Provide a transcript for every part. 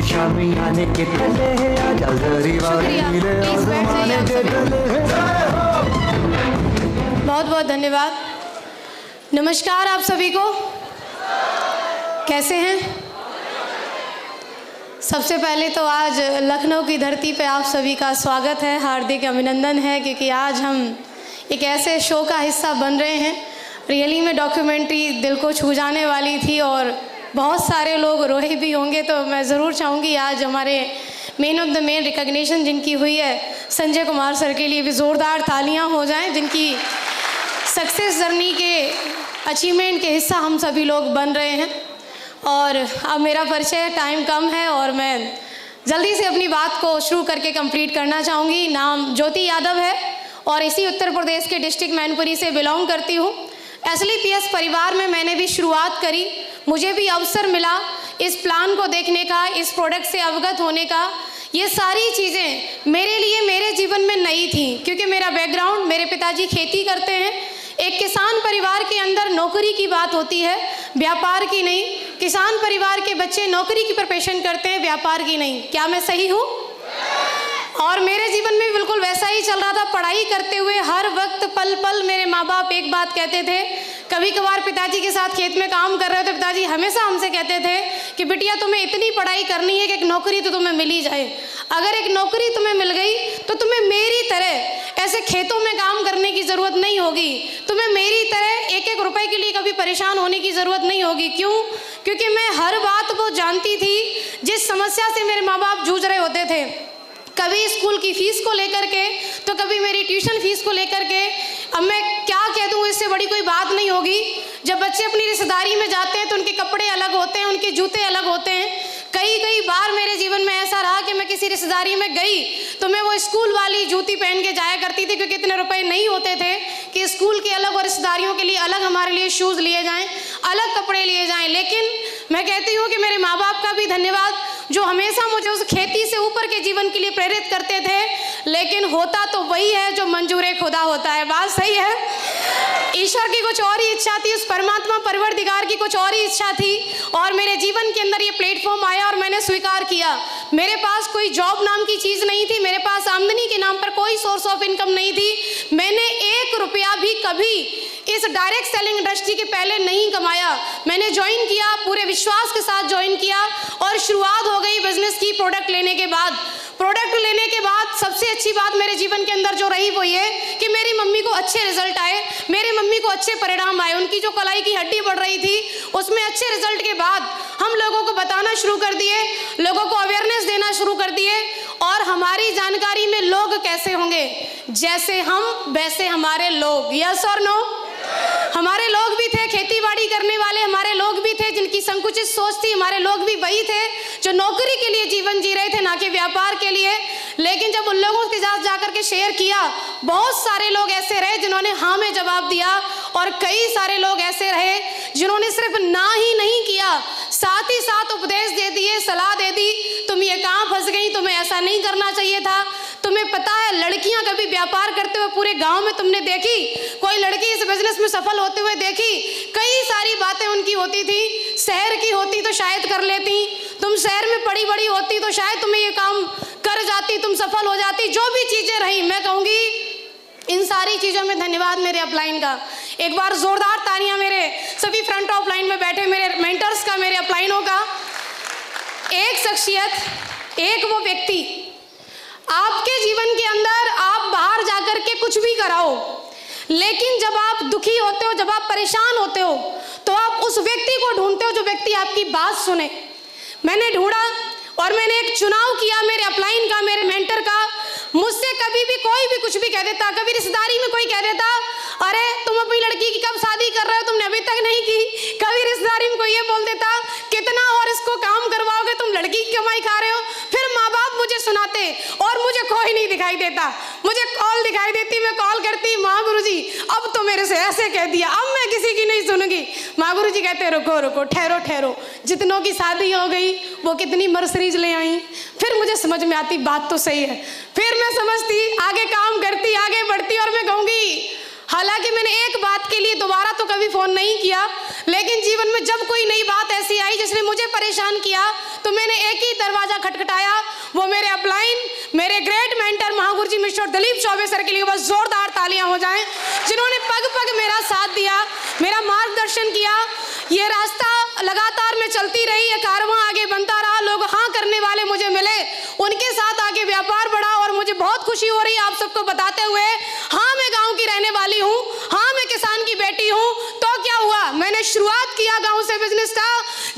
शामियाने के तले आजा जरी वाली नीले आसमाने के तले। बहुत बहुत धन्यवाद। नमस्कार आप सभी को, कैसे हैं? सबसे पहले तो आज लखनऊ की धरती पे आप सभी का स्वागत है, हार्दिक अभिनंदन है, क्योंकि आज हम एक ऐसे शो का हिस्सा बन रहे हैं। रियली में डॉक्यूमेंट्री दिल को छू जाने वाली थी और बहुत सारे लोग रोए भी होंगे। तो मैं ज़रूर चाहूँगी आज हमारे main of the main recognition जिनकी हुई है संजय कुमार सर के लिए भी ज़ोरदार तालियां हो जाएं, जिनकी सक्सेस जर्नी के अचीवमेंट के हिस्सा हम सभी लोग बन रहे हैं। और अब मेरा परिचय, टाइम कम है और मैं जल्दी से अपनी बात को शुरू करके कंप्लीट करना चाहूँगी। नाम ज्योति यादव है और इसी उत्तर प्रदेश के डिस्ट्रिक्ट मैनपुरी से बिलोंग करती हूँ। SLPS परिवार में मैंने भी शुरुआत करी, मुझे भी अवसर मिला इस प्लान को देखने का, इस प्रोडक्ट से अवगत होने का। ये सारी चीज़ें मेरे लिए मेरे जीवन में नई थी, क्योंकि मेरा बैकग्राउंड, मेरे पिताजी खेती करते हैं। एक किसान परिवार के अंदर नौकरी की बात होती है, व्यापार की नहीं। किसान परिवार के बच्चे नौकरी की प्रिपरेशन करते हैं, व्यापार की नहीं। क्या मैं सही हूँ? और मेरे जीवन में बिल्कुल वैसा ही चल रहा था। पढ़ाई करते हुए हर वक्त पल पल मेरे माँ बाप एक बात कहते थे। कभी कभार पिताजी के साथ खेत में काम कर रहे हो तो पिताजी हमेशा हमसे कहते थे कि बिटिया तुम्हें इतनी पढ़ाई करनी है कि एक नौकरी तो तुम्हें मिल ही जाए। अगर एक नौकरी तुम्हें मिल गई तो तुम्हें मेरी तरह ऐसे खेतों में काम करने की ज़रूरत नहीं होगी, तुम्हें मेरी तरह एक एक रुपए के लिए कभी परेशान होने की ज़रूरत नहीं होगी। क्यों? क्योंकि मैं हर बात को जानती थी जिस समस्या से मेरे माँ बाप जूझ रहे होते थे। कभी स्कूल की फ़ीस को लेकर के, तो कभी मेरी ट्यूशन फ़ीस को लेकर के। अब मैं क्या कह दूँ, इससे बड़ी कोई बात नहीं होगी। जब बच्चे अपनी रिश्तेदारी में जाते हैं तो उनके कपड़े अलग होते हैं, उनके जूते अलग होते हैं। कई बार मेरे जीवन में ऐसा रहा कि मैं किसी रिश्तेदारी में गई तो मैं वो स्कूल वाली जूती पहन के जाया करती थी, क्योंकि इतने रुपए नहीं होते थे कि स्कूल के अलग और रिश्तेदारियों के लिए अलग हमारे लिए शूज़ लिए जाएँ, अलग कपड़े लिए जाएँ। लेकिन मैं कहती हूँ कि मेरे माँ बाप का भी धन्यवाद, जो हमेशा मुझे उस खेती से ऊपर के जीवन के लिए प्रेरित करते थे। लेकिन होता तो वही है जो मंजूर खुदा होता है। बात सही है। ईश्वर की कुछ और ही इच्छा थी, उस परमात्मा परवरदिगार की कुछ और ही इच्छा थी, और मेरे जीवन के अंदर ये प्लेटफॉर्म आया और मैंने स्वीकार किया। मेरे पास कोई जॉब नाम की चीज़ नहीं थी, मेरे पास आमदनी के नाम पर कोई सोर्स ऑफ इनकम नहीं थी। मैंने 1 रुपया भी कभी इस डायरेक्ट सेलिंग इंडस्ट्री के पहले नहीं कमाया। मैंने ज्वाइन किया, पूरे विश्वास के साथ ज्वाइन किया और शुरुआत हो गई बिजनेस की। प्रोडक्ट लेने के बाद सबसे अच्छी बात मेरे जीवन के अंदर जो रही वो ये कि मेरी मम्मी को अच्छे रिजल्ट आए, मेरी मम्मी को अच्छे परिणाम आए। उनकी जो कलाई की हड्डी बढ़ रही थी उसमें अच्छे रिजल्ट के बाद हम लोगों को बताना शुरू कर दिए, लोगों को अवेयरनेस देना शुरू कर दिए। और हमारी जानकारी में लोग कैसे होंगे? जैसे हम वैसे हमारे लोग। यस और नो? हमारे लोग भी थे खेती बाड़ी करने वाले, हमारे लोग भी थे जिनकी संकुचित सोच थी, हमारे लोग भी वही थे जो नौकरी के लिए जीवन जी रहे थे, ना कि व्यापार के लिए। लेकिन जब उन लोगों के साथ जाकर के शेयर किया, बहुत सारे लोग ऐसे रहे जिन्होंने हाँ में जवाब दिया, और कई सारे लोग ऐसे रहे जिन्होंने सिर्फ ना ही नहीं किया, साथ ही साथ उपदेश दे दिए, सलाह दे दी, तुम ये कहाँ फंस गई, तुम्हें ऐसा नहीं करना चाहिए था। तुम्हें पता है लड़कियां कभी व्यापार करते हुए पूरे गांव में तुमने देखी? कोई लड़की इस बिजनेस में सफल होते हुए देखी? कई सारी बातें उनकी होती थी, शहर की होती तो शायद कर लेती, तुम शहर में पड़ी बड़ी होती तो शायद तुम्हें ये काम कर जाती, तुम सफल हो जाती। जो भी चीजें रही, मैं कहूंगी इन सारी चीजों में धन्यवाद मेरे अपलाइन का। एक बार जोरदार तालियां मेरे सभी फ्रंट ऑफ लाइन में बैठे मेरे मेंटर्स का, मेरे अपलाइनों का। एक शख्सियत, एक वो व्यक्ति आपके जीवन के अंदर, आप बाहर जाकर के कुछ भी कराओ, लेकिन जब आप दुखी होते हो, जब आप परेशान होते हो, तो आप उस व्यक्ति को ढूंढते हो जो व्यक्ति आपकी बात सुने। मैंने ढूंढा और मैंने एक चुनाव किया मेरे अपलाइन का, मेरे मेंटर का। मुझसे कभी भी कोई भी कुछ भी कह देता, कभी रिश्तेदारी में कोई कह देता, अरे तुम अपनी लड़की की कब शादी कर रहे हो, तुमने अभी तक नहीं की। कभी रिश्तेदारी में कोई ये बोल देता, कितना और इसको काम करवाओगे, तुम लड़की की कमाई खा रहे हो। फिर माँ बाप मुझे सुनाते और मुझे कोई नहीं दिखाई देता, मुझे कॉल दिखाई देती, मैं कॉल करती, माँ गुरुजी अब तो मेरे से ऐसे कह दिया, अब मैं किसी की नहीं सुनूंगी। माँ गुरुजी कहते रुको रुको, ठहरो ठहरो, जितनों की शादी हो गई वो कितनी मर्सरीज ले आई। फिर मुझे समझ में आती बात तो सही है, फिर मैं समझती, आगे काम करती, आगे बढ़ती, और मैं कहूँगी हालांकि मैंने एक बात के लिए दोबारा तो कभी फ़ोन नहीं किया, लेकिन जीवन में जब कोई नई बात ऐसी आई जिसने मुझे परेशान किया तो मैंने एक ही दरवाज़ा खटखटाया, वो मेरे अपलाइन, मेरे ग्रेट मेंटर महागुरु जी मिस्टर दिलीप चौबे सर के लिए बस जोरदार तालियां हो जाएं, जिन्होंने पग पग मेरा साथ दिया, मेरा मार्गदर्शन किया। ये रास्ता लगातार मैं चलती रही, ये कारवां आगे बनता रहा, लोग हाँ करने वाले मुझे मिले, उनके साथ आगे व्यापार बढ़ा और मुझे बहुत खुशी हो रही है आप सबको बताते हुए। हाँ, मैं गांव की रहने वाली हूँ, हाँ मैं किसान की बेटी हूँ। तो क्या हुआ, मैंने शुरुआत किया गांव से बिजनेस का,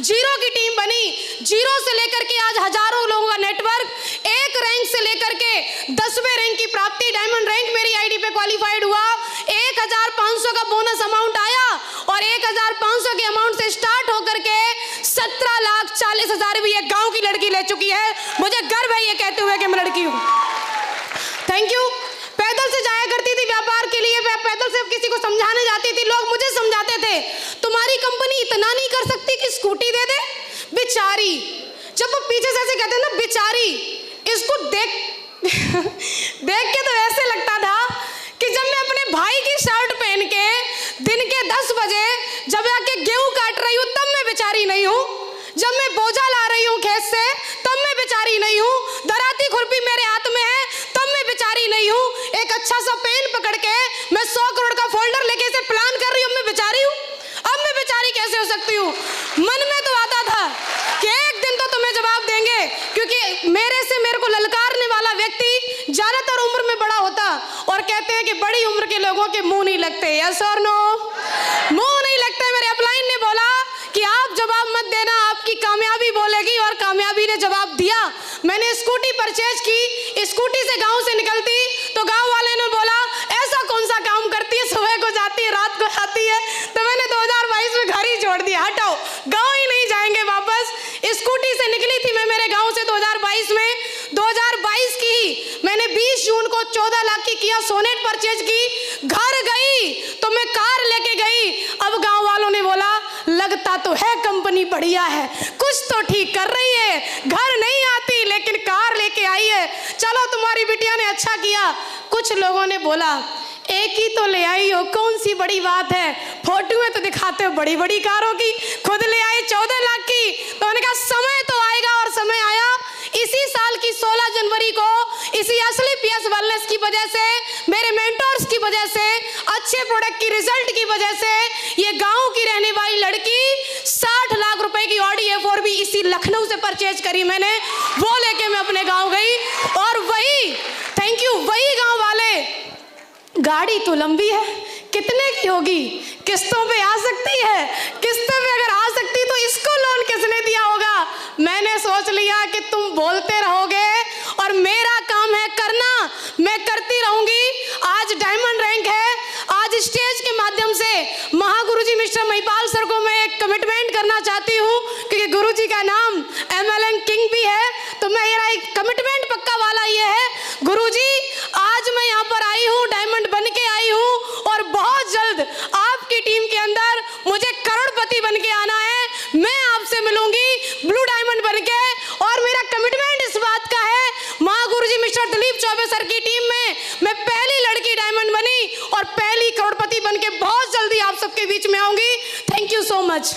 जीरो की टीम बनी, जीरो से लेकर के आज हजारों लोगों का नेटवर्क, एक रैंक से लेकर के 10वें रैंक की प्राप्ति, डायमंड रैंक मेरी आईडी पे क्वालिफाइड हुआ, 1500 का बोनस अमाउंट आया और 1500 के अमाउंट से स्टार्ट होकर के 17,40,000 भी एक गांव की लड़की ले चुकी है। मुझे गर्व है ये कहते हुए कि मैं लड़की हूँ। Thank you. पैदल से जाया करती थी व्यापार के लिए, मैं पैदल से किसी को समझाने जाती थी, लोग मुझे समझाते थे तुम्हारी कंपनी इतना नहीं कर सकती कि स्कूटी दे दे। बेचारी, जब वो पीछे से ऐसे कहते हैं ना बेचारी, इसको देख देख के तो ऐसे लगता था कि जब मैं अपने भाई की शर्ट पहन के दिन के 10 बजे जब आके गेहूं काट रही हूँ तब मैं बेचारी नहीं हूँ, जब मैं बोझा ला रही हूँ खेत से तब मैं बेचारी नहीं हूँ, दराती खुरपी मेरे हाथ में है तब मैं बेचारी नहीं हूँ, एक अच्छा सा पेन पकड़ के मैं 100 करोड़ का फोल्डर लेके इसे प्लान कर रही हूँ, मैं बेचारी हूँ। अब मैं बेचारी कैसे हो सकती हूँ? मन में तो आता था कि एक दिन तो तुम्हें जवाब देंगे, क्योंकि मेरे से मेरे को ललकारने वाला व्यक्ति ज्यादातर उम्र में बड़ा होता, और कहते हैं कि बड़ी उम्र के लोगों के मुंह नहीं लगते। यस और नो? मुंह नहीं लगते। मेरे अपलाइन ने बोला कि आप जवाब मत देना, आपकी कामयाबी बोलेगी, और कामयाबी ने जवाब दिया। मैंने स्कूटी परचेज की, स्कूटी से गांव से निकलती तो गांव वाले ने बोला ऐसा कौन सा काम करती है, सुबह को जाती है रात को आती है, तो मैंने 2022 में घर ही छोड़ दिया, हटाओ गांव ही नहीं जाएंगे वापस। स्कूटी से निकली थी मैं मेरे गांव से 2022 में, 2022 की ही मैंने 20 जून को 14 लाख की किया सोनेट परचेज की, घर गई तो मैं कार लेके गई। अब गांव वालों ने बोला लगता तो है कंपनी बढ़िया है, कुछ तो ठीक कर रही है, घर नहीं आती लेकिन कार लेके आई है, चलो तुम्हारी बिटिया ने अच्छा किया। कुछ लोगों ने बोला एक ही तो ले आई हो, कौन सी बड़ी बात है, फोटो में तो दिखाते हो बड़ी बड़ी कारों की, खुद ले आई 14 लाख की। तो उन्होंने कहा समय तो आएगा, और समय आया। इसी साल की 16 जनवरी को इसी असली पीएस वेलनेस की वजह से, मेरे मेंटर्स की वजह से, अच्छे प्रोडक्ट की रिजल्ट की वजह से, ये गांव की रहने वाली लड़की 60 लाख रुपए की ऑडी A4 भी इसी लखनऊ से परचेज करी मैंने, वो लेके मैं अपने गाँव गई। और वही, थैंक यू, वही गाँव वाले, गाड़ी तो लंबी है, कितने की होगी, किस्तों पे आ सकती है, किस्तों पे अगर आ सकती तो इसको लोन किसने दिया होगा। मैंने सोच लिया कि तुम बोलते रहोगे और मेरा काम है करना, मैं करती रहूंगी। आज डायमंड रैंक है, आज स्टेज के माध्यम से महागुरुजी मिस्टर महिपाल सर को मैं एक कमिटमेंट करना चाहती हूँ, क्योंकि गुरुजी का नाम MLN किंग भी है, तो मेरा एक कमिटमेंट पक्का वाला ये है, गुरुजी आज मैं यहाँ पर आई हूँ, डायमंड बन के आई हूँ, और बहुत जल्द आपकी टीम के अंदर मुझे करोड़पति बन के आना है, मैं आपसे मिलूंगी ब्लू डायमंड बन के। और मेरा कमिटमेंट इस बात का है, महागुरुजी मिस्टर दिलीप चौबे सर की टीम में मैं पहली लड़की डायमंड बनी और पहली करोड़पति बन के बहुत जल्दी आप सबके बीच में आऊंगी। Thank you so much.